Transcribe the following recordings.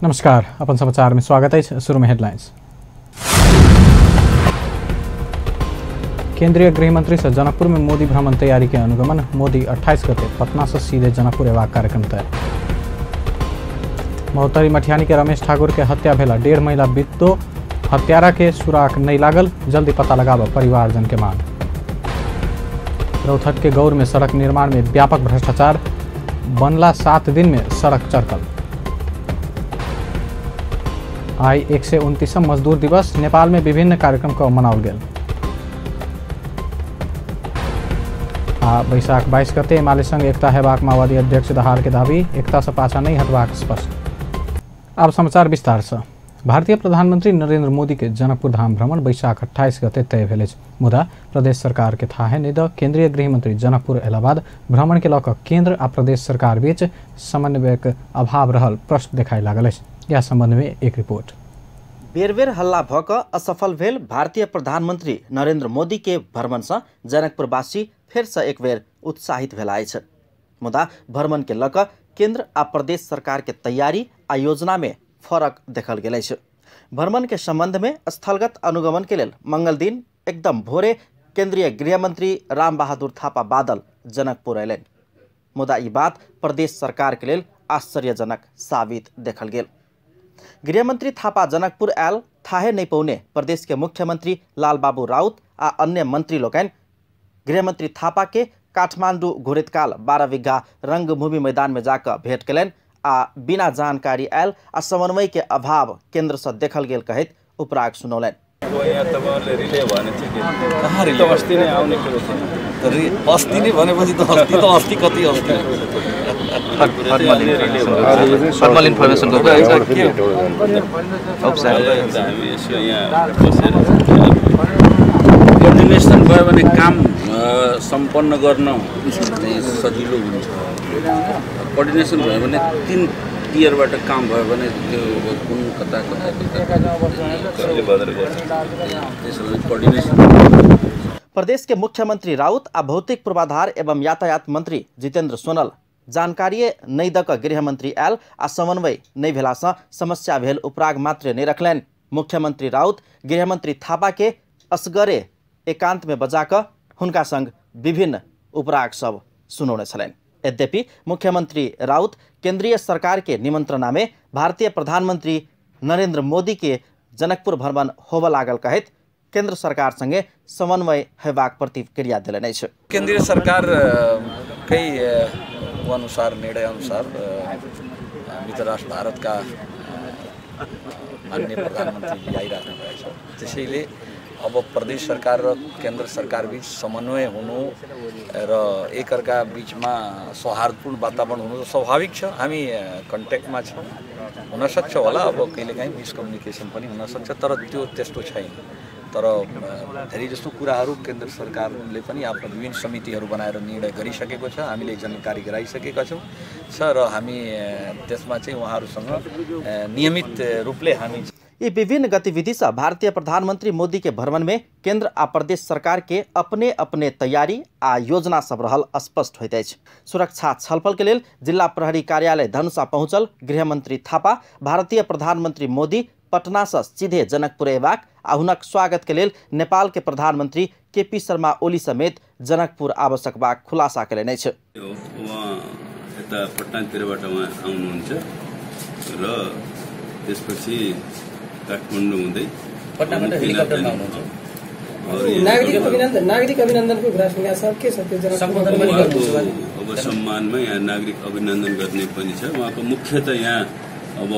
नमस्कार, अपन समाचार में स्वागत है। शुरू में हेडलाइंस। केंद्रीय गृह मंत्री से जनकपुर में मोदी भ्रमण तैयारी के अनुगमन। मोदी 28 गते पटना से सीधे जनकपुर एवं कार्यक्रम तय। महोत्तरी मठियानी के रमेश ठाकुर के हत्या भेला 1.5 महीना बीतो, हत्यारा के सुराग नहीं लागल, जल्दी पता लगाव परिवारजन के मांग। रौथट के गौर में सड़क निर्माण में व्यापक भ्रष्टाचार, बनला 7 दिन में सड़क चरकल। आई 129 मजदूर दिवस, नेपाल में विभिन्न कार्यक्रम का मनाओल गेल। बैशाख 22 गते एमाले संग एकता हेबाक माओवादी अध्यक्ष दाहाल के दावी, एकता से पाछा नहीं हटबाक स्पष्ट। अब समाचार विस्तार से। भारतीय प्रधानमंत्री नरेंद्र मोदी के जनकपुर धाम भ्रमण बैशाख 28 गते तय भेल अछि, मुदा प्रदेश सरकार के थाहे नहि द केंद्रीय गृह मंत्री जनकपुर अयला बाद भ्रमण के लऽ कऽ केंद्र आ प्रदेश सरकार बीच समन्वयक अभाव रहल प्रश्न देखाइ लागल अछि। यह संबंध में एक रिपोर्ट। बेर बेर हल्ला भऽ कऽ असफल भेल भारतीय प्रधानमंत्री नरेंद्र मोदी के भ्रमण से जनकपुरवासी फेर से एक बेर उत्साहित भेला अछि, मुदा भ्रमण के लऽ कऽ केंद्र आ प्रदेश सरकार के तैयारी आ योजना में फरक देखल गेल अछि। भ्रमण के संबंध में स्थलगत अनुगमन के लेल मंगल दिन एकदम भोरे केंद्रीय गृह मंत्री राम बहादुर थापा बादल जनकपुर अयलनि, मुदा ई बात प्रदेश सरकार के लेल आश्चर्यजनक साबित देखल गेल। गृहमंत्री थापा जनकपुर आयल थाहे नहीं पौने प्रदेश के मुख्यमंत्री लालबाबू राउत आ अन्य मंत्री लोकनि गृहमंत्री थापा के काठमांडू घुरैतकाल 12 बीघा रंगभूमि मैदान में जाकर भेंट कयलनि आ बिना जानकारी आयल आ समन्वय के अभाव केंद्र से देखल गेल कहैत उपराग सुनौलनि। कोर्डिनेसन भयो भने काम सम्पन्न गर्न सजिलो हुन्छ। कोर्डिनेसन भयो भने 3 टियरबाट काम भयो भने त्यो कुन कता प्रदेश के मुख्यमंत्री राउत आ भौतिक पूर्वाधार एवं यातायात मंत्री जितेंद्र सोनल जानकारी नहीं दक गृह मंत्री आयल आ समन्वय नहीं भेला से समस्या भेल उपराग मात्र नहीं रखलनि। मुख्यमंत्री राउत गृहमंत्री थापा के असगरे एकांत में बजाकर हुनका संग विभिन्न उपराग सब सुनौने छलनि। यद्यपि मुख्यमंत्री राउत केंद्रीय सरकार के निमंत्रणा में भारतीय प्रधानमंत्री नरेंद्र मोदी के जनकपुर भ्रमण होब लागल कहैत केंद्र सरकार संगे समन्वय हेबाक प्रतिक्रिया देलनि अछि। केंद्रीय सरकार कई अनुसार निर्णय अनुसार मित्र राष्ट्र भारत का माननीय प्रधानमंत्री आइराख्नु भएको छ, त्यसैले अब प्रदेश सरकार र केंद्र सरकार बीच समन्वय हुनु र एकअर्का बीचमा सौहार्दपूर्ण वातावरण हुनु स्वाभाविक छ। हामी कन्ट्याक्टमा छौँ, हुन सक्छ होला अब कहिलेकाहीँ मिसकम्युनिकेसन पनि हुन सक्छ, तर त्यो त्यस्तो छैन। तर धेरै जस्तो कुराहरू केन्द्र सरकारले पनि आफ्नो विभिन्न समितिहरू बनाएर निर्णय गरिसकेको छ, हामीले जानकारी गराइसकेका छौँ र हामी त्यसमा चाहिँ उहाँहरूसँग नियमित रूपले हामी ये विभिन्न गतिविधि से भारतीय प्रधानमंत्री मोदी के भ्रमण में केंद्र आ प्रदेश सरकार के अपने अपने तैयारी आ योजना सब रहल स्पष्ट होइत अछि। सुरक्षा छलफल के लेल जिला प्रहरी कार्यालय धनुषा पहुंचल गृहमंत्री थापा भारतीय प्रधानमंत्री मोदी पटना से सीधे जनकपुर अयबाक आ हुनक स्वागत के लेल नेपाल के प्रधानमंत्री केपी शर्मा ओली समेत जनकपुर आवश्यक बाक खुलासा कयलनि अछि। पटनातिरबाट उहाँ आउनुहुन्छ र त्यसपछि काठमाडौँ हुँदै पटनाबाट हेलिकप्टरमा आउनुहुन्छ। नागरिक अभिनन्दनको घोषणा छ के छ त्यो जनकपुरमा पनि गर्नुहुन्छ भने अब सम्मानमा यहाँ नागरिक अभिनन्दन गर्ने पनि छ। उहाँको मुख्य त यहाँ अब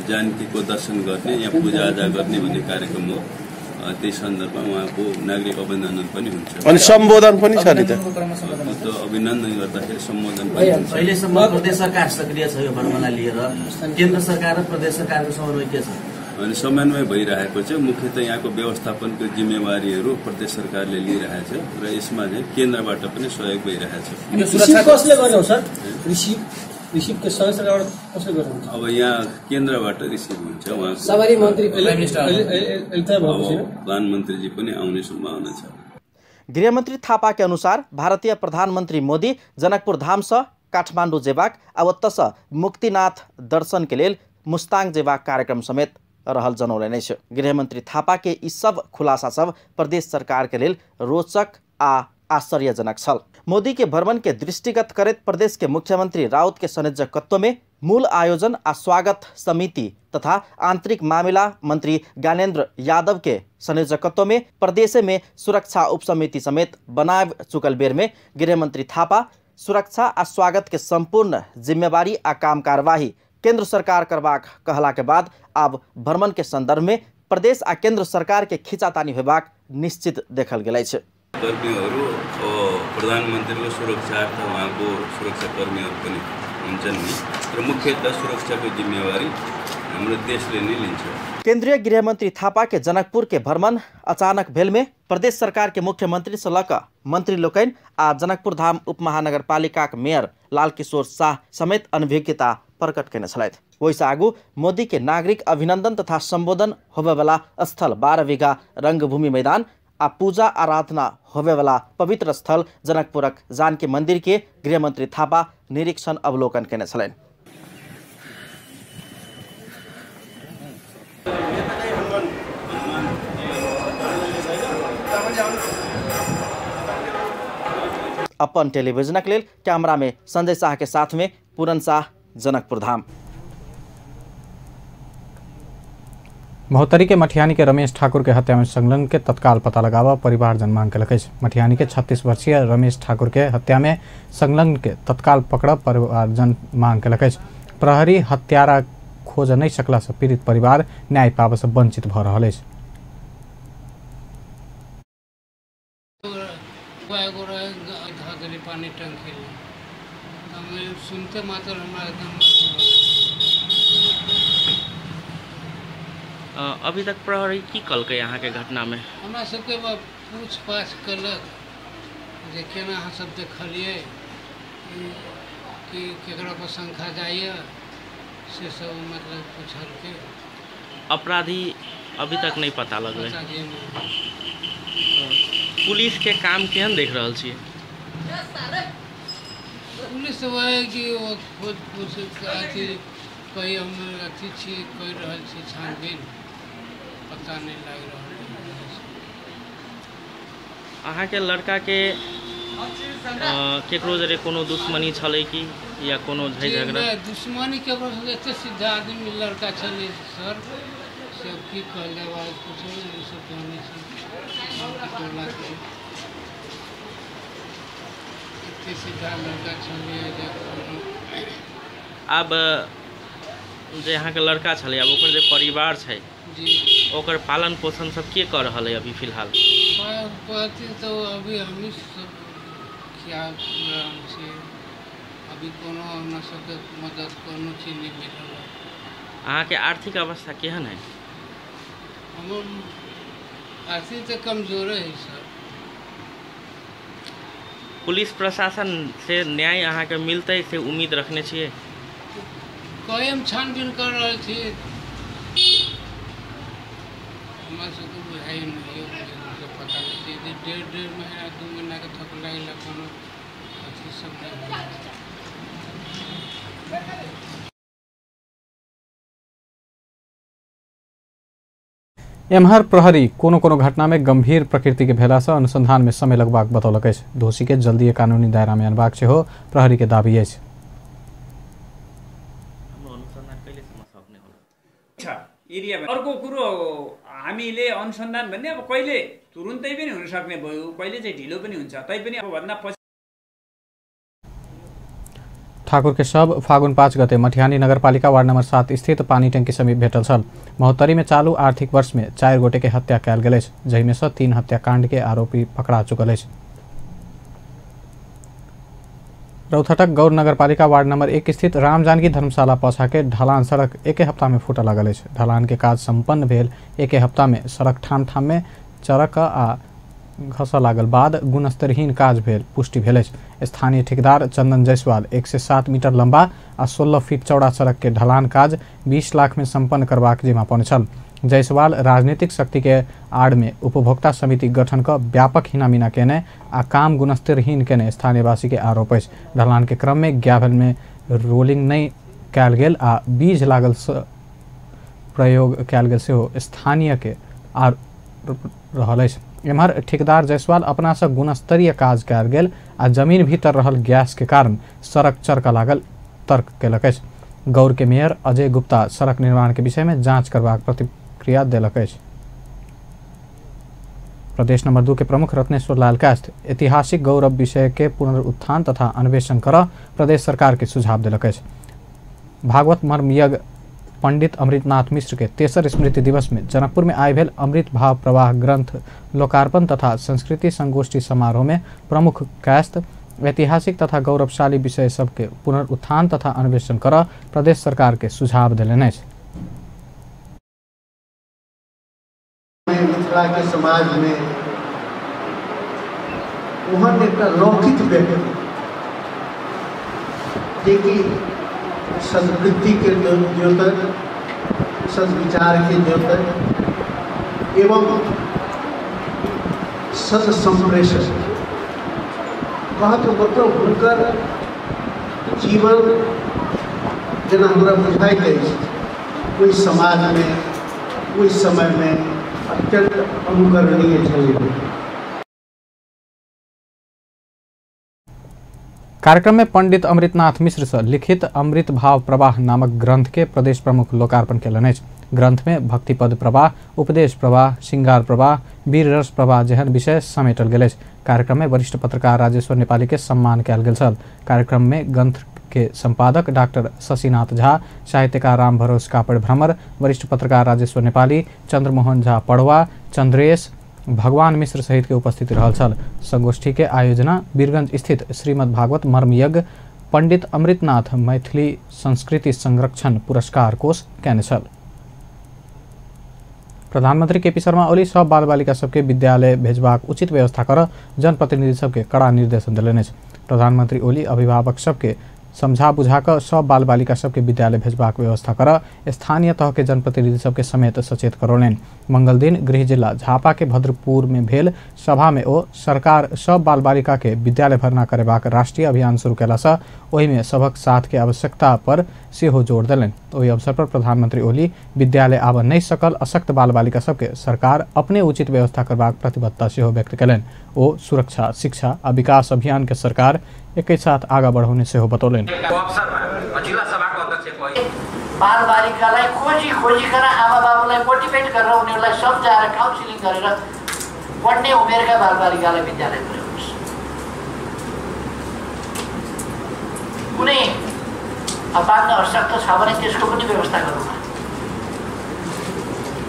जानकीको दर्शन गर्ने, यहाँ पूजाआजा गर्ने भन्ने कार्यक्रम हो। त्यही सन्दर्भमा उहाँको नागरिक अभिनन्दन पनि हुन्छ अनि सम्बोधन पनि छ नि त। अभिनन्दन गर्दाखेरि सम्बोधन पनि हुन्छ। अहिलेसम्म प्रदेश सरकार सक्रिय छ यो भ्रमणलाई लिएर, केन्द्र सरकार र प्रदेश सरकारको समन्वय के छ? अनि समन्वय भइरहेको छ। मुख्यतः यहाँको व्यवस्थापनको जिम्मेवारीहरू प्रदेश सरकारले लिइरहेछ र यसमा चाहिँ केन्द्रबाट पनि सहयोग भइरहेछ। कसले गर्नु सर? रिसिभ के सबै सरकारबाट कसले गर्नु? अब यहाँ केन्द्रबाट रिसिभ हुन्छ। उहाँ सवारी मन्त्री प्रधानमन्त्रीजी पनि आउने सम्भावना छ। गृहमंत्री थापा के अनुसार भारतीय प्रधानमंत्री मोदी जनकपुर धाम से काठमांडू जेबाक आ ओतऽ मुक्तिनाथ दर्शन के लेल मुस्ताङ जेबाक कार्यक्रम समेत रहल जनौलने छ। गृहमन्त्री थापा के यी सब खुलासा सब प्रदेश सरकार के लेल रोचक आ आश्चर्यजनक छल। मोदी के भ्रमण के दृष्टिगत करत प्रदेश के मुख्यमंत्री राउत के संयोजकत्व में मूल आयोजन आ स्वागत समिति तथा आंतरिक मामला मंत्री ज्ञानेन्द्र यादव के संयोजकत्व में प्रदेश में सुरक्षा उपसमिति समेत बनाए चुकल बेर में गृहमंत्री थापा सुरक्षा आ स्वागत के संपूर्ण जिम्मेवारी आ काम कार्यवाही केंद्र सरकार करबाक कहला के बाद अब भ्रमण के संदर्भ में प्रदेश आ केंद्र सरकार के खिचातानी होबाक निश्चित देखल गेलै छ। कर्मीहरू प्रधानमन्त्रीको सुरक्षार्थ उहाँको सुरक्षाकर्मीहरू पनि हुन्छन् नि र मुख्यतः सुरक्षाको जिम्मेवारी हाम्रो देशले नै लिन्छ। केंद्रीय गृहमंत्री थापा के जनकपुर के भ्रमण अचानक भेल में प्रदेश सरकार के मुख्यमंत्री से लक मंत्री लोकन आ जनकपुर धाम उपमहानगरपालिका के मेयर लालकिशोर शाह समेत अनभिज्ञता प्रकट केने छलथि। वैसे आगू मोदी के नागरिक अभिनंदन तथा संबोधन होवे वाला स्थल 12 बीघा रंगभूमि मैदान आ पूजा आराधना होवे वाला पवित्र स्थल जनकपुरक जानकी मंदिर के गृहमंत्री थापा निरीक्षण अवलोकन केने छलैन। अपन टेलीविजनक लेल कैमरा में संजय शाह के साथ में पूरन शाह, जनकपुर धाम। महोत्तरी के मटिहानी के रमेश ठाकुर के हत्या में संलग्न के तत्काल पता लगावा परिवारजन मांग केलकै। मटिहानी के 36 वर्षीय रमेश ठाकुर के हत्या में संलग्न के तत्काल पकड़ परिवारजन मांग केलकै। प्रहरी हत्यारा खोज नहीं सकला से पीड़ित परिवार न्याय पावे से वंचित भ रहल अछि। अभी तक प्रहरी की कलकै यहाँ के घटना में? हमरा सबके पूछपाछ कलक जे केना अहाँ सब देखलिए कि केकरा पर शंका जाइए से सब मतलब पूछलकै। अपराधी अभी तक नहीं पता लगलै। पुलिस के काम केहन देख रहल छियै? पुलिस वह कि वो खोज पूछ अथी कई हम अथी छी कहि रहल छी छानबीन, पता नहीं लग रहा है। अहाँ के लड़का के केकरो जरे कोनो दुश्मनी छलै कि या कोनो झगड़ा? दुश्मनी केकरो से एते सीधा आदमी लड़का छलै सर, से की कहल जाय कुछ नहीं सब कहने से एते सीधा लड़का छलै। अब जे यहाँ के लड़का छलै अब ओकर जे परिवार छै जी ओकर पालन पोषण सब के कर रहल है अभी फिलहाल? तो अभी हम सब क्या से अभी कोनो हमरा सबके मदद कोनो चीज नहीं मिल रहा। अहाँ के आर्थिक अवस्था केहन है? हम आर्थिक तो कमजोर है सर। पुलिस प्रशासन से न्याय अहाँ के मिलते से उम्मीद रखने छियै? कोई हम छानबीन कर रहे थे, हमारे सबको बुझाई नहीं पता नहीं। 1.5 महीना 2 महीना के थक लगे कोनो अथी सब नहीं। एम्हर प्रहरी कोनो घटना में गंभीर प्रकृति के भेला से अनुसंधान में समय लगबाक बतौलक अछि। दोषी के जल्दी कानूनी दायरा में अनबाक सेहो प्रहरी के दाबी अछि। अर्को कुरो हामीले अनुसन्धान भन्ने अब कहिले तुरुन्तै पनि हुन सक्ने भयो, कहिले चाहिँ ढिलो पनि हुन्छ। तैपनि अब भन्दा पछि ठाकुर के शव फागुन 5 गते मटिहानी नगरपालिका वार्ड नंबर 7 स्थित पानी टंकी समीप भेटल छल। महोत्तरी में चालू आर्थिक वर्ष में 4 गोटे के हत्या कयल गेल अछि, जहिमे से 3 हत्याकांड के आरोपी पकड़ा चुकल अछि। रौथटक गौर नगरपालिका वार्ड नंबर 1 स्थित राम जानकी धर्मशाला पछा के ढलान सड़क एक हफ्ता में फूट लागल अछि। ढलान के काज संपन्न भेल एक हफ्ता में सड़क ठाम में चरक आ घस लागल बाद गुणस्तरहीन काज भेल पुष्टि भेल अछि। स्थानीय ठेकेदार चंदन जायसवाल 107 मीटर लंबा आ 16 फीट चौड़ा सड़क के ढलान काज 20 लाख में संपन्न करबाक जिम्मा पौने छल। जायसवाल राजनीतिक शक्ति के आड़ में उपभोक्ता समिति गठन का व्यापक हिनामिना केने आ काम गुणस्तरहीन केने स्थानीयवासी के आरोप अछि। ढलान के क्रम में ग्याभल में रोलिंग नहीं कयल गेल आ बीज लागल प्रयोग कयल गेल सेहो स्थानीय के आरोप रहल अछि। एम्हर ठेकेदार जायसवाल अपना सँ गुणस्तरीय काज कयल गेल आ जमीन भीतर रहल गैस के कारण सड़क चरका लागल तर्क केलक अछि। गौर के मेयर अजय गुप्ता सड़क निर्माण के विषय में जांच करबाक प्रतिक्रिया देलक अछि। प्रदेश नंबर 2 के प्रमुख रत्नेश्वर लाल कायस्थ ऐतिहासिक गौरव विषय के पुनरुत्थान तथा अन्वेषण कर प्रदेश सरकार के सुझाव दिलक अछि। भागवत मर्म यज्ञ पंडित अमृतनाथ मिश्र के 3 स्मृति दिवस में जनकपुर में आय भेल अमृत भाव प्रवाह ग्रंथ लोकार्पण तथा संस्कृति संगोष्ठी समारोह में प्रमुख कायस्थ ऐतिहासिक तथा गौरवशाली विषय सबके पुनरुत्थान तथा अन्वेषण कर प्रदेश सरकार के सुझाव दिलनि अछि। मिथिला के समाज में ओहन एक लौकिक व्यक्ति जेकि सद्वृत्ति के द्योतक, सद्विचार के द्योतक एवं सत्संप्रेषक कहत मतलब हुनकर जीवन जेना हमरा बुझाइत अछि कोई समाज में कोई समय में अत्यंत अनुकरणीय छल। कार्यक्रम में पंडित अमृतनाथ मिश्र से लिखित अमृत भाव प्रवाह नामक ग्रंथ के प्रदेश प्रमुख लोकार्पण केलनि अछि। ग्रंथ में भक्तिपद प्रवाह, उपदेश प्रवाह, श्रृंगार प्रवाह, वीर रस प्रवाह जेहन विषय समेटल गेल अछि। कार्यक्रम में वरिष्ठ पत्रकार राजेश्वर नेपाली के सम्मान कयल गेल छल। कार्यक्रम में ग्रंथ के संपादक डॉक्टर शशिनाथ झा, साहित्यकार राम भरोस कापड़ भ्रमर, वरिष्ठ पत्रकार राजेश्वर नेपाली, चंद्रमोहन झा पड़वा, चंद्रेश, भगवान मिश्र सहित के उपस्थिति रहल छल। संगोष्ठी के आयोजना वीरगंज स्थित श्रीमद् भागवत मर्म यज्ञ पंडित अमृतनाथ मैथिली संस्कृति संरक्षण पुरस्कार कोष कयने छल। प्रधानमंत्री केपी शर्मा ओली सब बाल बालिका सबके विद्यालय भेजबाक उचित व्यवस्था कर जनप्रतिनिधि सबके कड़ा निर्देशन दिलनि अछि। प्रधानमंत्री ओली अभिभावक सबके समझा बुझा कर सब बाल बालिका सबके विद्यालय भेजबाक व्यवस्था कर स्थानीय तह के जनप्रतिनिधि सबके समेत सचेत करौलनि। मंगल दिन गृह जिला झापा के भद्रपुर में भेल सभा में ओ सरकार सब बाल बालिका के विद्यालय भर्ना करेबाक राष्ट्रीय अभियान शुरू कयला सँ ओहि में सबक साथ के आवश्यकता पर सेहो जोर देलनि। ओहि अवसर पर प्रधानमंत्री ओली विद्यालय आब नहि सकल अशक्त बाल बालिका सबके सरकार अपने उचित व्यवस्था करबाक प्रतिबद्धता सेहो व्यक्त कयलनि। ओ सुरक्षा, शिक्षा आ विकास अभियान के सरकार एक साथ आगा बढ़ाउने सेहो बतौलनि। बाल बालिकालाई खोजी कर आमा बाबुलाई मोटिभेट गरेर उनीहरूलाई सम्झाएर काउन्सिलिङ गरेर पढ्ने उमेरका बाल बालिकालाई विद्यालय पुर्याउनुहोस्। कुनै अपाङ्ग अशक्त छ भने त्यसको पनि व्यवस्था गर्नुहोस्,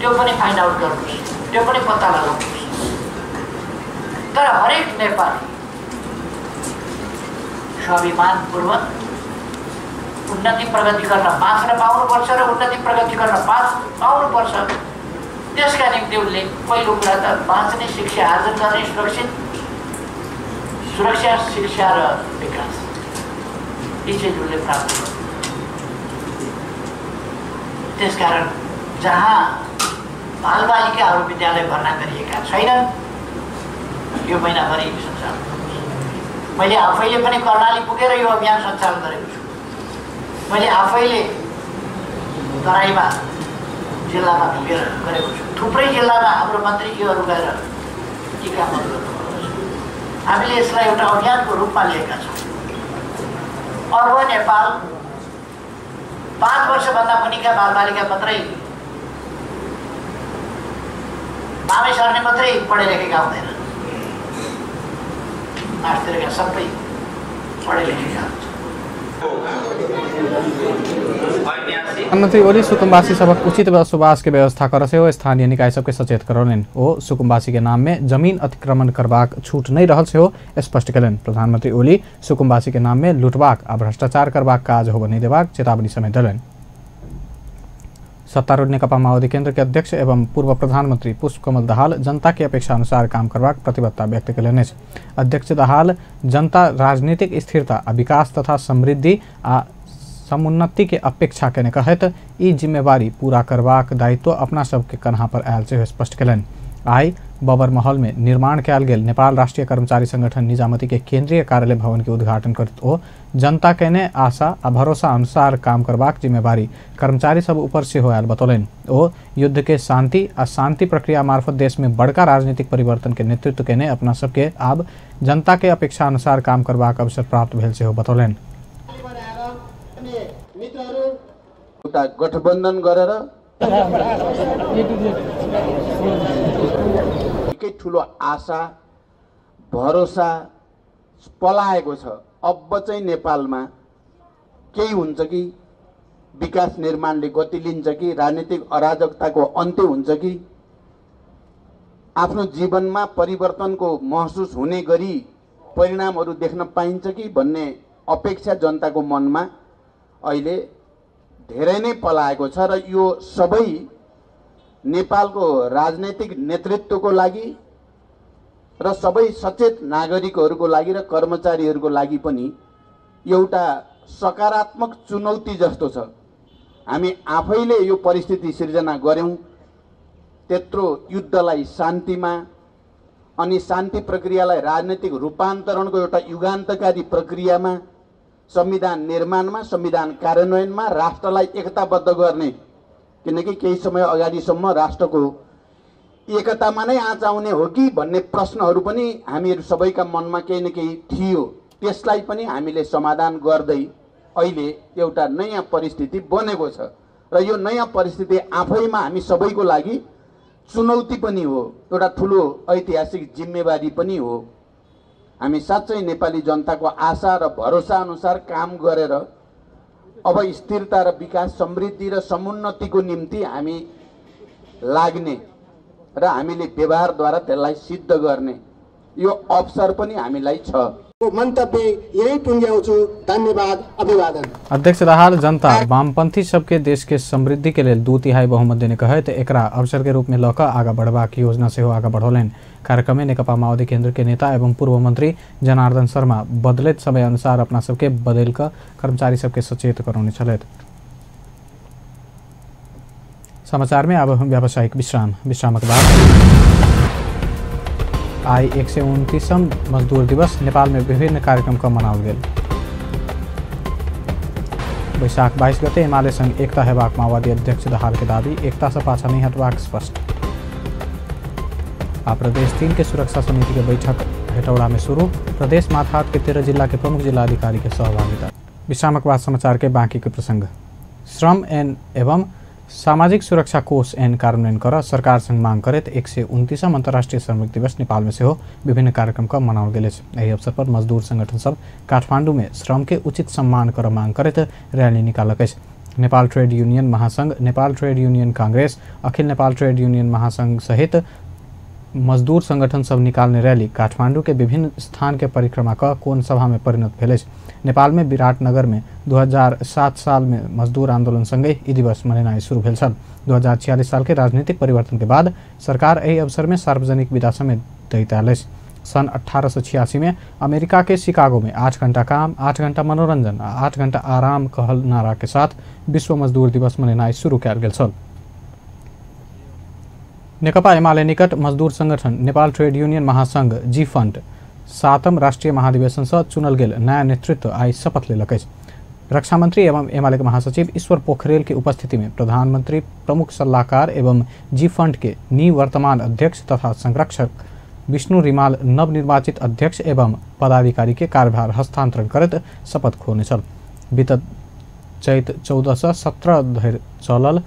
त्यो पनि फाइन्ड आउट गर्नुहोस्, त्यो पनि पत्ता लगाउनुहोस्। तर हरेक नेपाली स्वाभिमानपूर्वक उन्नति प्रगति गर्न बाँच्न पाउनुपर्छ र उन्नति प्रगति गर्न पाउनुपर्छ। त्यसका निम्ति उसले पहिलो कुरा त बाँच्ने शिक्षा आर्जन गर्ने, सुरक्षा, शिक्षा र विकास यी चाहिँ उसले प्राप्त गर्नु। त्यसकारण जहाँ बालबालिकाहरू विद्यालय भर्ना गरिएका छैनन् यो महिनाभरि सञ्चालन। मैले आफैले पनि कर्णाली पुगेर यो अभियान सञ्चालन गरेको छु। मैले आफैले तराईमा जिल्लामा पुगेर गरेको छु। थुप्रै जिल्लामा हाम्रो मन्त्रीज्यूहरू गएर यी कामहरू गर्नुभएको छ। हामीले यसलाई एउटा अभियानको रूपमा लिएका छौँ। अर्ब नेपाल 5 वर्षभन्दा मुनिका बालबालिका मात्रै बामे सर्ने मात्रै पढे लेखेका हुँदैन, मास्टरका सबै पढे लेखेका हुन्छ। प्रधानमंत्री ओली सुकुम्बासी सबक उचित बसोबास के व्यवस्था कर से स्थानीय निकाय सबके सचेत करौलनि। ओ सुकुम्बासी के नाम में जमीन अतिक्रमण करबाक छूट नहीं रहल सेहो स्पष्ट कयलनि। प्रधानमंत्री ओली सुकुम्बासी के नाम में लुटबाक आ भ्रष्टाचार करबाक काज होबय नहीं देबाक चेतावनी समेत देलनि। सत्तारूढ़ नेकपा माओवादी केंद्र के अध्यक्ष एवं पूर्व प्रधानमंत्री पुष्पकमल दाहाल जनता की अपेक्षा अनुसार काम करबाक प्रतिबद्धता व्यक्त कयलनि अछि। अध्यक्ष दाहाल जनता राजनीतिक स्थिरता आ विकास तथा समृद्धि आ समुन्नति के अपेक्षा केने कहत ई जिम्मेवारी पूरा करबाक दायित्व अपना सबके कन्हा पर आयल से स्पष्ट कयलनि। आइ बबर महल में निर्माण कयल गेल नेपाल राष्ट्रीय कर्मचारी संगठन निजामती के केंद्रीय कार्यालय भवन के उद्घाटन करत ओ जनता के ने आशा आ भरोसा अनुसार काम करबाक जिम्मेवारी कर्मचारी सब ऊपर से होयल बतौलन। ओ युद्ध के शांति आ शांति प्रक्रिया मार्फत देश में बड़का राजनीतिक परिवर्तन के नेतृत्व केने अपना सबके आब जनता के अपेक्षा अनुसार काम करबाक अवसर प्राप्त भेल से हो बतौलन। गठबन्धन गरेर निकै ठुलो आशा भरोसा पलाएको छ। अब चाहिँ नेपालमा केही हुन्छ कि विकास निर्माणले गति लिन्छ कि राजनीतिक अराजकताको अन्त्य हुन्छ कि आफ्नो जीवनमा परिवर्तनको महसुस हुने गरी परिणामहरू देख्न पाइन्छ कि भन्ने अपेक्षा जनताको मनमा अहिले धेरै नै पलाएको छ र यो सबै नेपालको राजनैतिक नेतृत्वको लागि र सबै सचेत नागरिकहरूको लागि र कर्मचारीहरूको लागि पनि एउटा सकारात्मक चुनौती जस्तो छ। हामी आफैले यो परिस्थिति सिर्जना गर्यौं, त्यत्रो युद्धलाई शान्तिमा अनि शान्ति प्रक्रियालाई राजनीतिक रूपान्तरणको एउटा युगान्तकारी प्रक्रियामा, संविधान निर्माणमा, संविधान कार्यान्वयनमा राष्ट्रलाई एकताबद्ध गर्ने, किनकि केही समय अगाडिसम्म राष्ट्रको एकतामा नै आँच आउने हो कि भन्ने प्रश्नहरू पनि हामीहरू सबैका मनमा केही न केही थियो। त्यसलाई पनि हामीले समाधान गर्दै अहिले एउटा नयाँ परिस्थिति बनेको छ र यो नयाँ परिस्थिति आफैमा हामी सबैको लागि चुनौती पनि हो, एउटा ठुलो ऐतिहासिक जिम्मेवारी पनि हो। हामी साँच्चै नेपाली जनताको आशा र भरोसा अनुसार काम गरेर अब स्थिरता र विकास, समृद्धि र समुन्नतिको निम्ति हामी लाग्ने र हामीले व्यवहारद्वारा त्यसलाई सिद्ध गर्ने यो अवसर पनि हामीलाई छ। मन्तव्य यही टुङ्ग्याउँछु। धन्यवाद, अभिवादन। अध्यक्ष दाहाल जनता वामपंथी सबके देश के समृद्धि के लेल 2/3 बहुमत देने कहत एकरा अवसर के रूप में लक आगा बढ़बाक योजना से आगा बढ़ौलन। कार्यक्रम में नेकपा माओवादी केंद्र के नेता एवं पूर्व मंत्री जनार्दन शर्मा बदलत समय अनुसार अपना सबके बदल कर कर्मचारी सबके सचेत करौने छलैत। समाचार में अब हम व्यावसायिक विश्रामक बाद आई 129 मजदूर दिवस नेपाल में विभिन्न कार्यक्रम का मनाओल गेल। वैशाख 22 गते एमाले संग एकता हेबाक माओवादी अध्यक्ष दाहाल के दावी, एकता से पाछा नहीं हटबाक स्पष्ट। आ प्रदेश 3 के सुरक्षा समिति के बैठक हेटौड़ा में शुरू, प्रदेश माथात के 13 जिला के प्रमुख जिलाधिकारी के सहभागिता। विश्रामक बाद समाचार के बाकी के प्रसंग। श्रम एवं सामाजिक सुरक्षा कोष एन कार्यान्वयन कर सरकार संग मांग करत 129 अंतर्राष्ट्रीय श्रमिक दिवस नेपाल में से हो विभिन्न कार्यक्रम का मनाओल गेल। एहि अवसर पर मजदूर संगठन सब काठमांडू में श्रम के उचित सम्मान कर मांग करत रैली निकालक। नेपाल ट्रेड यूनियन महासंघ, नेपाल ट्रेड यूनियन कांग्रेस, अखिल नेपाल ट्रेड यूनियन महासंघ सहित मजदूर संगठन सब निकालने रैली काठमांडू के विभिन्न स्थान के परिक्रमा कर कोन सभा में परिणत भेल। नेपाल में विराटनगर में 2007 साल में मजदूर आंदोलन संगे ई दिवस मनानाई शुरू भेल छल। 2046 साल के राजनीतिक परिवर्तन के बाद सरकार एहि अवसर में सार्वजनिक विदा समेत दैत आयल। सन 1886 में अमेरिका के शिकागो में 8 घंटा काम, 8 घंटा मनोरंजन, 8 घंटा आराम कहल नारा के साथ विश्व मजदूर दिवस मनानाई शुरू कयल गेल छल। नेकपा एमाले निकट मजदूर संगठन नेपाल ट्रेड यूनियन महासंघ जी फंड 7म राष्ट्रीय महाधिवेशन से चुनल गेल नया नेतृत्व आई शपथ लेलक। रक्षा मंत्री एवं एमाले के महासचिव ईश्वर पोखरेल की उपस्थिति में प्रधानमंत्री प्रमुख सलाहकार एवं जी फंड के निवर्तमान अध्यक्ष तथा संरक्षक विष्णु रिमाल नवनिर्वाचित अध्यक्ष एवं पदाधिकारी के कार्यभार हस्तांतरण करत शपथ खोने छल। विगत चैत 14 से 17 धरि चलल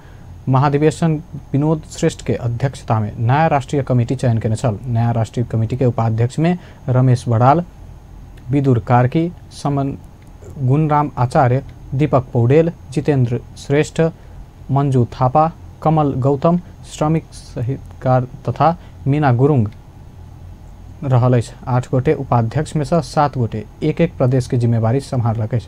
महाधिवेशन विनोद श्रेष्ठ के अध्यक्षता में नया राष्ट्रीय कमेटी चयन के छल। नया राष्ट्रीय कमेटी के उपाध्यक्ष में रमेश बड़ाल, विदुर कार्की, समन गुणराम आचार्य, दीपक पौडेल, जितेंद्र श्रेष्ठ, मंजू थापा, कमल गौतम, श्रमिक साहित्यकार तथा मीना गुरुङ रहल। 8 गोटे उपाध्यक्ष में से 7 गोटे एक प्रदेश की जिम्मेवारी संभालक।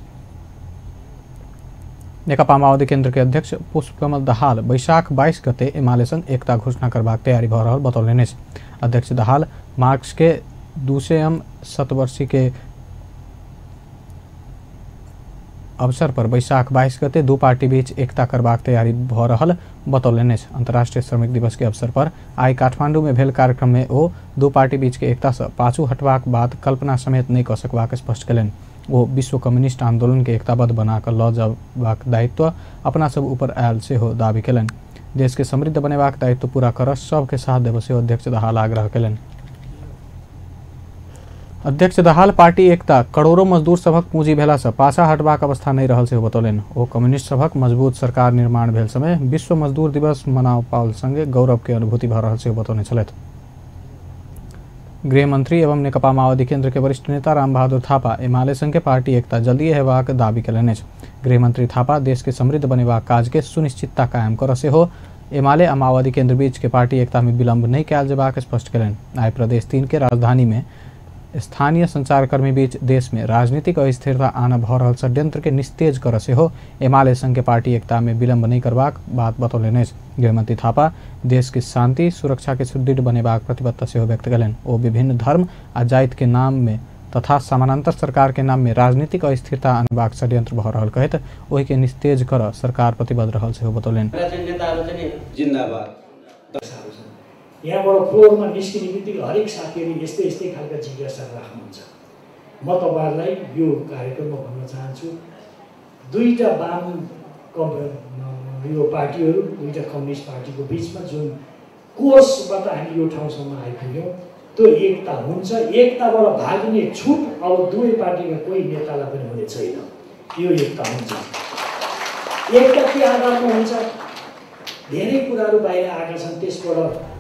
नेकपा माओवादी केंद्र के अध्यक्ष पुष्पकमल दाहाल वैशाख 22 गते एमाले संग एकता घोषणा करबाक तैयारी भ रहल बतौलनि। अध्यक्ष दाहाल मार्क्स के 200 शतवर्षी के अवसर पर वैशाख 22 गते दू पार्टी बीच एकता करबाक तैयारी भ रहल बतौलनि। अंतर्राष्ट्रीय श्रमिक दिवस के अवसर पर आई काठमांडू में भेल कार्यक्रम में ओ दू पार्टी बीच के एकता से पाछू हटबाक बात कल्पना समेत नहीं क सकबाक स्पष्ट कयलनि। ओ विश्व कम्युनिस्ट आंदोलन के एकताबद्ध बनाकर ल जबाक दायित्व अपना सब ऊपर आयल सेहो दावी कयलनि। देश के समृद्ध बनेबाक दायित्व पूरा कर सबके साथ देव सेहो अध्यक्ष दाहाल आग्रह कयलनि। अध्यक्ष दाहाल पार्टी एकता करोड़ों मजदूर सभक पूंजी भेला से पाछा हटबाक अवस्था नहीं रहल सेहो बतौलनि। ओ कम्युनिस्ट सभक मजबूत सरकार निर्माण भेल समय विश्व मजदूर दिवस मनाओ पाओल संगे गौरव के अनुभूति भ रहल सेहो बतौने छलथि। गृह मंत्री एवं नेकपा माओवादी केन्द्र के वरिष्ठ नेता रामबहादुर थापा एमाले संघ के पार्टी एकता जल्दी हेबाक दावी कयलनि। गृह मंत्री थापा देश के समृद्ध बनेबाक काज के सुनिश्चितता कायम कर सेहो एमाले आ माओवादी केन्द्र बीच के पार्टी एकता में विलम्ब नहीं कयल जेबाक स्पष्ट कयलनि। आई प्रदेश 3 के राजधानी में स्थानीय संचारकर्मी बीच देश में राजनीतिक अस्थिरता आना भ रहल षड्यंत्र के निस्तेज कर सेहो एमाले संघ के पार्टी एकता में विलम्ब नहीं करबाक बात बतौलनि। गृहमंत्री थापा देश की शांति सुरक्षा के सुदृढ़ बनेबाक प्रतिबद्धता सेहो व्यक्त कयलनि। ओ विभिन्न धर्म आ जाति के नाम में तथा समानांतर सरकार के नाम में राजनीतिक अस्थिरता आनबाक षड्यंत्र भ रहल कहत ओहि के निस्तेज कर सरकार प्रतिबद्ध रहल सेहो बतौलनि। यहाँबाट फ्लोरमा निस्किने बित्तिकै हरेक साथीहरूले यस्तै यस्तै खालका जिज्ञासा राख्नुहुन्छ। म तपाईँहरूलाई यो कार्यक्रममा भन्न चाहन्छु, दुईटा वाम यो पार्टीहरू, दुईटा कम्युनिस्ट पार्टीको बिचमा जुन कोषबाट हामी यो ठाउँसम्म आइपुग्यौँ त्यो एकता हुन्छ। एकताबाट भाग्ने छुट अब दुवै पार्टीका कोही नेतालाई पनि हुने छैन। यो एकता हुन्छ। एकता के आधारमा हुन्छ? धेरै कुराहरू बाहिर आएका छन्, त्यसबाट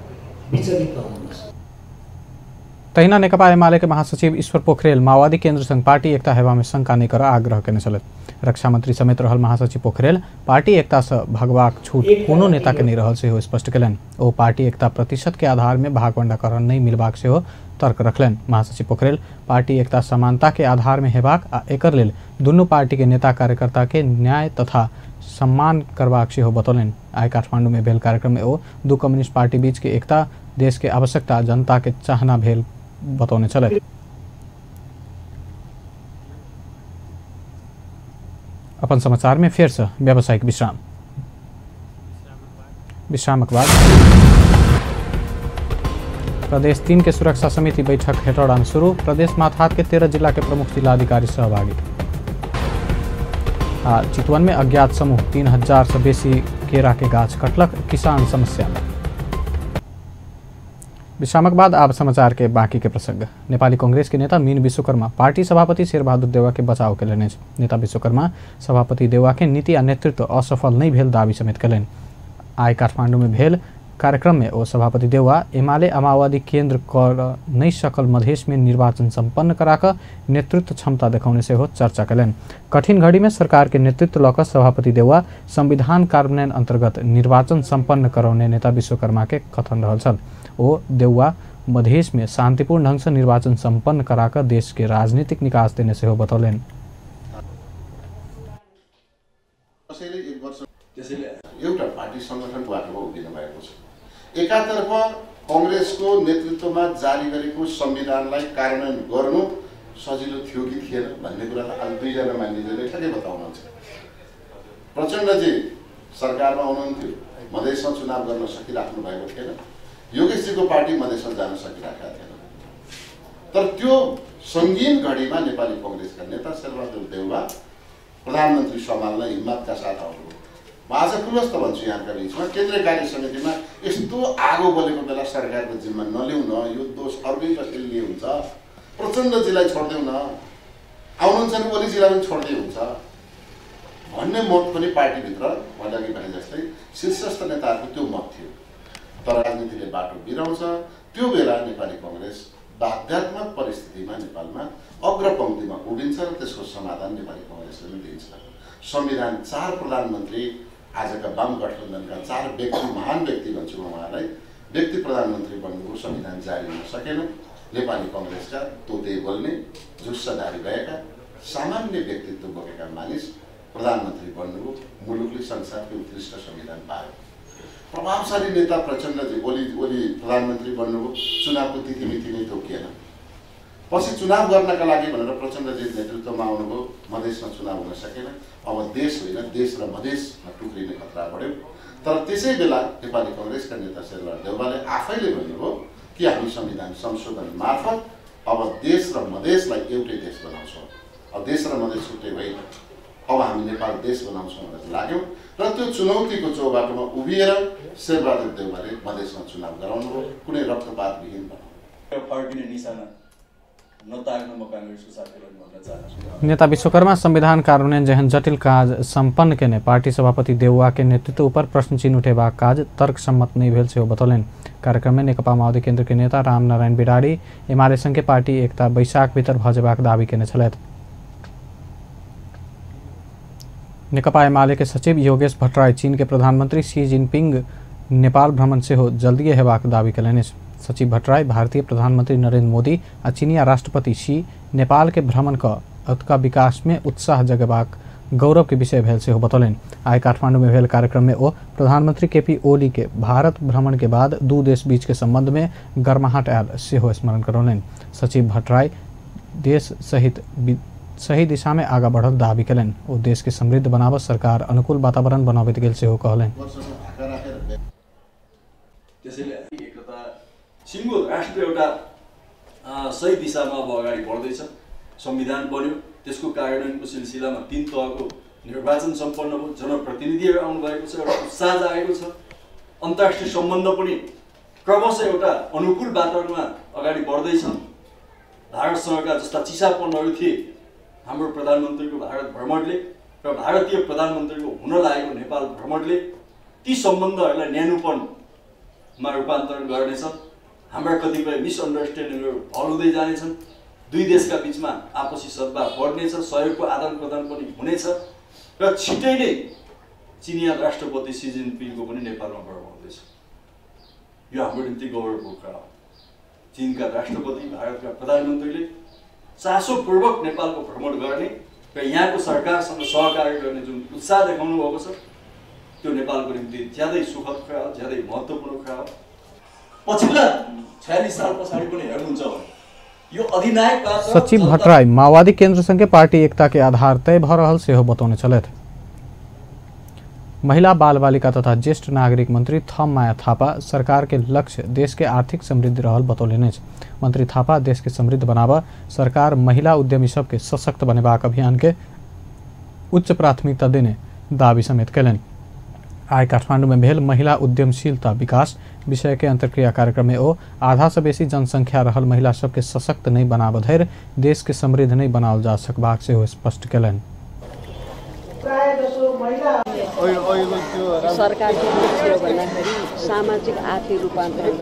तहिना नेकपा एमाले के महासचिव ईश्वर पोखरेल माओवादी केन्द्र संघ पार्टी एकता हेबा में शंका नहीं कर आग्रह करने छलथि। रक्षा मंत्री समेत रहल महासचिव पोखरेल पार्टी एकता से भगवाक छूट कोनो नेता के नहीं रहल सेहो स्पष्ट कयलनि। ओ पार्टी एकता प्रतिशत के आधार में भागवंडाकरण नहीं मिलबाक सेहो तर्क रखलनि। महासचिव पोखरेल पार्टी एकता समानता के आधार में हेबाक आ एकर लेल दुनू पार्टी के नेता कार्यकर्ता के न्याय तथा सम्मान करबाक सेहो बतौलनि। आई काठमांडू में भेल कार्यक्रम में ओ दू कम्युनिस्ट पार्टी बीच के एकता देश के आवश्यकता जनता के चाहना भेल बतौने छलथि। अपन समाचार में फेर से व्यावसायिक विश्रामक बाद प्रदेश 3 के सुरक्षा समिति बैठक हेटौड़ा में शुरू। प्रदेश माथहात के 13 जिला के प्रमुख जिलाधिकारी सहभागी। चितवन में अज्ञात समूह 3000 से बेसी केरा के गाछ कटलक, किसान समस्या में। विश्रामक बाद आप समाचार के बाकी के प्रसंग। नेपाली कांग्रेस के नेता मीन विश्वकर्मा पार्टी सभापति शेरबहादुर देउवा के बचाव कयलनि। नेता विश्वकर्मा सभापति देउवा के नीति आ नेतृत्व असफल नहीं भेल दावी समेत कयलनि। आई काठमांडू में भेल कार्यक्रम में ओ सभापति देउवा एमाले आ माओवादी केन्द्र कर नहीं सकल मधेश में निर्वाचन संपन्न कराकर नेतृत्व क्षमता देखाउने सेहो चर्चा कयलनि। कठिन घड़ी में सरकार के नेतृत्व लक सभापति देउवा संविधान कार्यान्वयन अंतर्गत निर्वाचन संपन्न कराउने नेता विश्वकर्मा के कथन रहल छल। ओ देउवा मधेश में शांतिपूर्ण ढंग से निर्वाचन संपन्न कराकर देश के राजनीतिक निकास देने सेहो बतौलनि। एउटा पार्टी संगठनको बाटोमा उभिनु भएको छ। एकातर्फ कांग्रेसको नेतृत्वमा जारी गरेको संविधानलाई कार्यान्वयन गर्नु सजिलो थियो कि थिएन भन्ने कुरालाई आज दुईजना मानिसहरूले ठ्याक्कै बताउनुहुन्छ। प्रचण्डजी सरकारमा हुनुहुन्थ्यो, मधेसमा चुनाव गर्न सकिराख्नु भएको थिएन। योगेशजीको पार्टी मधेसमा जान सकिराखेका थिएन। तर त्यो सङ्गीन घडीमा नेपाली कांग्रेसका नेता शेरबहादुर देउवा प्रधानमन्त्री सम्हाल्न हिम्मतका साथ आउनुभयो। म आज खुलस्त भन्छु यहाँका बिचमा केन्द्रीय कार्य समितिमा यस्तो आगो बलेको बेला सरकारको जिम्मा नलिउँ न, यो दोष अर्कै कसैले लिए हुन्छ। प्रचण्डजीलाई छोड्देऊ न, आउनुहुन्छ नि ओलीजीलाई पनि छोड्दै हुन्छ भन्ने मत पनि पार्टीभित्र मैले अघि भने जस्तै शीर्षस्थ नेताहरूको त्यो मत थियो। तर राजनीतिले बाटो बिराउँछ। त्यो बेला नेपाली कांग्रेस बाध्यात्मक परिस्थितिमा नेपालमा अग्रपङ्क्तिमा उभिन्छ र त्यसको समाधान नेपाली कांग्रेसले पनि दिन्छ। संविधान 4 प्रधानमन्त्री आजका वाम गठबन्धनका 4 व्यक्ति, महान व्यक्ति भन्छु म उहाँलाई, व्यक्ति प्रधानमन्त्री बन्नुको संविधान जारी हुन सकेन। नेपाली कांग्रेसका तोते बोल्ने, झुस्साधारी भएका सामान्य व्यक्तित्व बोकेका मानिस प्रधानमन्त्री बन्नुको, मुलुकले संसारको उत्कृष्ट संविधान पायो। प्रभावशाली नेता प्रचण्डजी ओली प्रधानमन्त्री बन्नुको, चुनावको तिथिमिति नै तोकिएन। पछि चुनाव गर्नका लागि भनेर प्रचण्डजी नेतृत्वमा आउनुभयो, मधेसमा चुनाव हुन सकेन। अब देश होइन, देश र मधेसमा टुक्रिने खतरा बढ्यो। तर त्यसै बेला नेपाली कांग्रेसका नेता शेरबहादुर देउवाले आफैले भन्नुभयो कि हामी संविधान संशोधन मार्फत अब देश र मधेसलाई एउटै देश बनाउँछौँ। अब देश र मधेस छुट्टै होइन, अब हामी नेपाल देश बनाउँछौँ भनेर लाग्यौँ र त्यो चुनौतीको चौबाटोमा उभिएर शेरबहादुर देउवाले मधेसमा चुनाव गराउनुभयो, कुनै रक्तपातविहीन बनाउनु। फर्किने निशाना नताक्न म कांग्रेसको साथीहरुले भन्न चाहन्छु। नेता विश्वकर्मा संविधान कार्यान्वयन जहन जटिल काज संपन्न केने पार्टी सभापति देउवा के नेतृत्व पर प्रश्न चिन्ह उठेबा काज तर्कसम्मत नहीं भेल सेहो बतौलनि। कार्यक्रम में नेकपा माओवादी केन्द्र के नेता रामनारायण बिडारी एमाले संघ के पार्टी एकता बैशाख भीतर भजेबाक दावी केने छलथि। नेकपा एमाले के सचिव योगेश भट्टराई चीन के प्रधानमंत्री शी जिनपिंग नेपाल भ्रमण सेहो जल्दीए हेबाक दावी कयलनि। सचिव भट्टराई भारतीय प्रधानमंत्री नरेंद्र मोदी आ चीनिया राष्ट्रपति शी नेपाल के भ्रमण का विकास में उत्साह जगेबाक गौरव के विषय भेल सेहो बतौलनि। आइ काठमांडू में भेल कार्यक्रम में ओ प्रधानमंत्री केपी ओली के भारत भ्रमण के बाद दू देश बीच के संबंध में गर्माहट आयल सेहो स्मरण करौलनि। सचिव भट्टराई देश सहित सही दिशा में आगा बढ़ल दावी कयलनि। ओ देश के समृद्ध बनाबत सरकार अनुकूल वातावरण बनाबैत गेल सेहो कहलनि। सिङ्गो राष्ट्र एउटा सही दिशामा अब अगाडि बढ्दैछ। संविधान बन्यो, त्यसको कार्यान्वयनको सिलसिलामा 3 तहको निर्वाचन सम्पन्न भयो, जनप्रतिनिधिहरू आउनुभएको छ, एउटा उत्साह जागेको छ। अन्तर्राष्ट्रिय सम्बन्ध पनि क्रमशः एउटा अनुकूल वातावरणमा अगाडि बढ्दैछ। भारतसँगका जस्ता चिसापनहरू थिए हाम्रो प्रधानमन्त्रीको भारत भ्रमणले र भारतीय प्रधानमन्त्रीको हुन लागेको नेपाल भ्रमणले ती सम्बन्धहरूलाई न्यानोपनमा रूपान्तरण गर्नेछ। हाम्रा कतिपय मिसअन्डरस्ट्यान्डिङहरू हल हुँदै जानेछन्। दुई देशका बीचमा आपसी सद्भाव बढ्नेछ, सहयोगको आदान प्रदान पनि हुनेछ र छिटै नै चिनिया राष्ट्रपति शी जिनपिङको पनि नेपालमा भ्रमण हुँदैछ। यो हाम्रो निम्ति गौरवको कुरा हो। चीनका राष्ट्रपति भारतका प्रधानमन्त्रीले चासोपूर्वक नेपालको भ्रमण गर्ने र यहाँको सरकारसँग सहकार्य गर्ने जुन उत्साह देखाउनु भएको छ त्यो नेपालको निम्ति ज्यादै सुखद कुरा हो, ज्यादै महत्त्वपूर्ण कुरा हो। पछिल्ला 46 साल पछाडि पनि हेर्नुहुन्छ भने यो अधिनायक सचिव भट्टराई माओवादी केन्द्र संघ के पार्टी एकता के आधार तय भ रहल सेहो बतौने छलथि। महिला बाल बालिका तथा ज्येष्ठ नागरिक मंत्री थम माया थापा सरकार के लक्ष्य देश के आर्थिक समृद्धि रहल बतौलनि। मंत्री थापा देश के समृद्ध बनावा सरकार महिला उद्यमी सबके सशक्त बनेबाक अभियान के उच्च प्राथमिकता देने दावी समेत कयलनि। आइ काठमांडू में भेल महिला उद्यमशीलता विकास विषय के अंतर्क्रिया कार्यक्रम में ओ आधा से बेसी जनसंख्या रहल महिला सबके सशक्त नहीं बनाब धरि देश के समृद्ध नहीं बनाओल जा सकबाक सेहो स्पष्ट कयलनि। सरकारको लक्ष्य भन्दाखेरि सामाजिक आर्थिक रूपान्तरण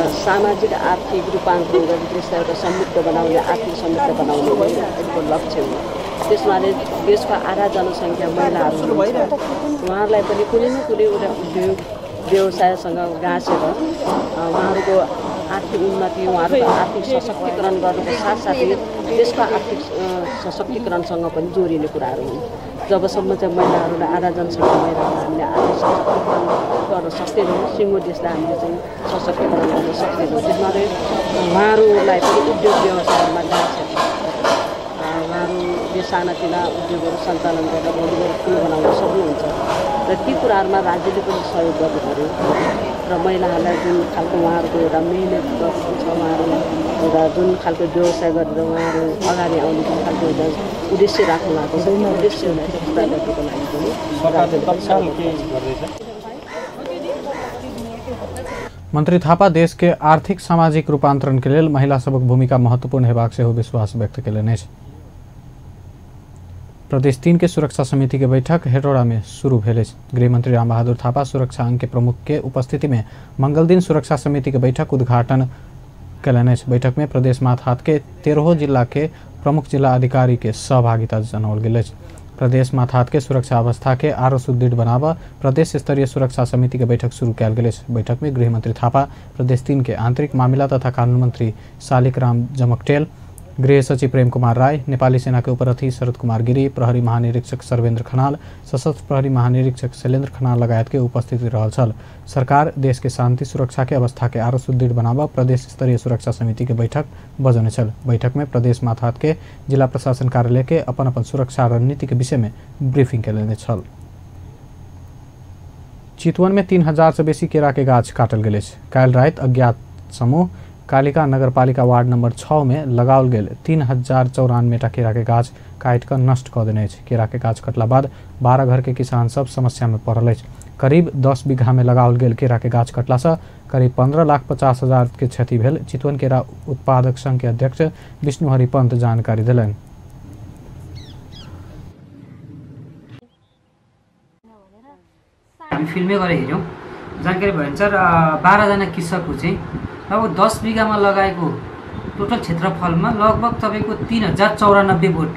गर्ने देशलाई एउटा समृद्ध बनाउने, आर्थिक समृद्ध बनाउने यसको लक्ष्य हो। त्यसमा देशको आधा जनसङ्ख्या महिलाहरू हुनुहुन्छ। उहाँहरूलाई पनि कुनै न कुनै एउटा उद्योग व्यवसायसँग गाँसेर उहाँहरूको आर्थिक उन्नति, उहाँहरूको आर्थिक सशक्तिकरण गर्नुको साथसाथै देशको आर्थिक सशक्तिकरणसँग पनि जोडिने कुराहरू हुन्। जबसम्म चाहिँ महिलाहरूलाई आधा जनसङ्ख्या महिलाहरूलाई हामीले आर्थिक सशक्तिकरण गर्न सक्दैनौँ, सिङ्गो देशलाई हामीले चाहिँ सशक्तिकरण गर्न सक्दैनौँ। त्यसमा उहाँहरूलाई पनि उद्योग व्यवसायमा गाँसेर उहाँहरूले सानातिना उद्योगहरू सञ्चालन गरेर भोलिबाट ठुलो बनाउन सक्नुहुन्छ र ती कुराहरूमा राज्यले पनि सहयोग गर्नु पऱ्यो र महिलाहरूलाई जुन खालको उहाँहरूको एउटा मेहनत गर्नु छ, उहाँहरू एउटा जुन खालको व्यवसाय गरेर उहाँहरू अगाडि आउने जुन खालको एउटा उद्देश्य राख्नु भएको छ, उद्देश्यलाई पुरा गर्नुको लागि पनि मंत्री थापा देश के आर्थिक सामाजिक रूपांतरण के लिए महिला सबक भूमिका महत्वपूर्ण हेबाक सेहो विश्वास व्यक्त कयलनि। प्रदेश 3 के सुरक्षा समिति के बैठक हेटौड़ा में शुरू भेल। गृहमंत्री रामबहादुर थापा सुरक्षा अंग के प्रमुख के उपस्थिति में मंगल दिन सुरक्षा समिति के बैठक उद्घाटन कयलनि। बैठक में प्रदेश माथहात के 13 जिला के प्रमुख जिला अधिकारी के सहभागिता जनाओल गेल। प्रदेश माथहात के सुरक्षा अवस्था के आरो सुदृढ़ बनावा प्रदेश स्तरीय सुरक्षा समिति के बैठक शुरू कयल गेल। बैठक में गृहमंत्री थापा, प्रदेश 3 के आंतरिक मामला तथा कानून मंत्री शालिक राम जमकटेल, गृह सचिव प्रेम कुमार राय, नेपाली सेनाका उपरथी शरद कुमार गिरी, प्रहरी महानिरीक्षक सर्वेन्द्र खनाल, सशस्त्र प्रहरी महानिरीक्षक शैलेन्द्र खनाल लगायतके उपस्थिति रहल छल। सरकार देश के शांति सुरक्षा के अवस्था के आरो सुदृढ़ बनाबा प्रदेश स्तरीय सुरक्षा समिति के बैठक बजौने छल। बैठक में प्रदेश मातहत के जिला प्रशासन कार्यालय के अपन अपन सुरक्षा रणनीति के विषय में ब्रीफिंग कैले छल। चितवन में 3000 से बेसी केरा के गाछ काटल गेल अछि। काल्हि राति अज्ञात समूह कालिका नगरपालिका वार्ड नंबर 6 में लगाओल गेल 3094 टा केरा के गाछ काटि कऽ नष्ट कऽ देने अछि। केरा के गाछ कटला बाद 12 घर के किसान सब समस्या में पड़ल अछि। करीब 10 बीघा में लगाओल गेल केरा के गाछ कटला से करीब 15,50,000 के क्षति भेल। चितवन केरा उत्पादक संघ के अध्यक्ष विष्णुहरि पंत जानकारी देलनि। हामी फिल्मै गरेर हेऱ्यौँ, जानकारी भएअनुसार 12 जना कृषकको चाहिँ लगभग 10 बीघामा लगाएको टोटल क्षेत्रफलमा लगभग तपाईँको 3094 बोट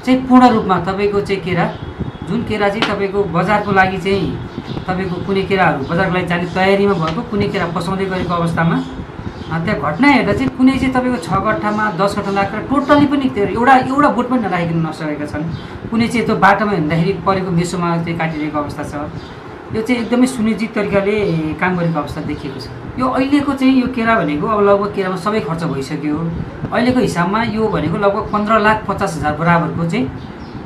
चाहिँ पूर्ण रूपमा तपाईँको चाहिँ केरा, जुन केरा चाहिँ तपाईँको बजारको लागि चाहिँ तपाईँको कुनै केराहरू बजारको लागि जाने तयारीमा भएको, कुनै केरा पसाउँदै गरेको अवस्थामा त्यहाँ घटना हेर्दा चाहिँ कुनै चाहिँ तपाईँको 6 कट्ठामा 10 कट्ठा लागेर टोटली पनि त्यो एउटा बोट पनि नराखिकन नसकेका छन्। कुनै चाहिँ त्यो बाटोमा हिँड्दाखेरि परेको मेसोमा चाहिँ काटिरहेको अवस्था छ। यो चाहिँ एकदमै सुनिश्चित तरिकाले काम गरेको अवस्था देखिएको छ। यो अहिलेको चाहिँ यो केरा भनेको अब लगभग केरामा सबै खर्च भइसक्यो। अहिलेको हिसाबमा यो भनेको लगभग 15,50,000 बराबरको चाहिँ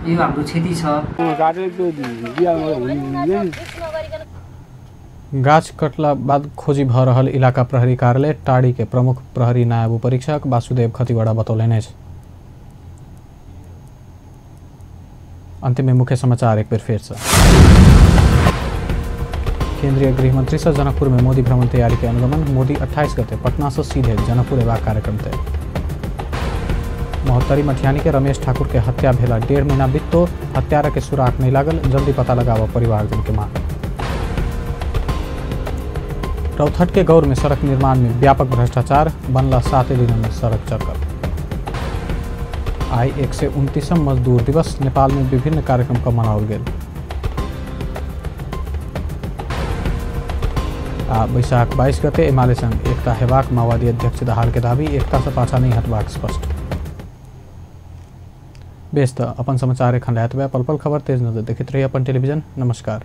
यो हाम्रो क्षति छ। गाछ कटला बाद खोजी भ रहल इलाका प्रहरी कार्यालय टाड़ी के प्रमुख प्रहरी नायब उपरीक्षक वासुदेव खतिवड़ा बतौलनि अछि। अंतिम में मुख्य समाचार एक बेर फेर से। केंद्रीय गृह मंत्री से जनकपुर में मोदी भ्रमण तैयारी के अनुगमन। मोदी 28 गते पटना से सीधे जनकपुर एबाक कार्यक्रम तय। महोत्तरी मठियानी के रमेश ठाकुर के हत्या भेला 1.5 महीना बीतो, हत्यारा के सुराग नहीं लागल, जल्दी पता लगावा परिवारजन के मांग। रौथट के गौर में सड़क निर्माण में व्यापक भ्रष्टाचार, बनला 7 दिनों में सड़क चक्कर। आई 129वां मजदूर दिवस, नेपाल में विभिन्न कार्यक्रम का मनाओल गेल। बैशाख 22 गते एमाले संग एकता हेबाक माओवादी अध्यक्ष दाहाल के दावी, एकता से पाछा नहीं हटबाक स्पष्ट। बेस त अपन समाचार एखन रात पल पल खबर तेज नजर देखित रही अपन टेलीविजन। नमस्कार।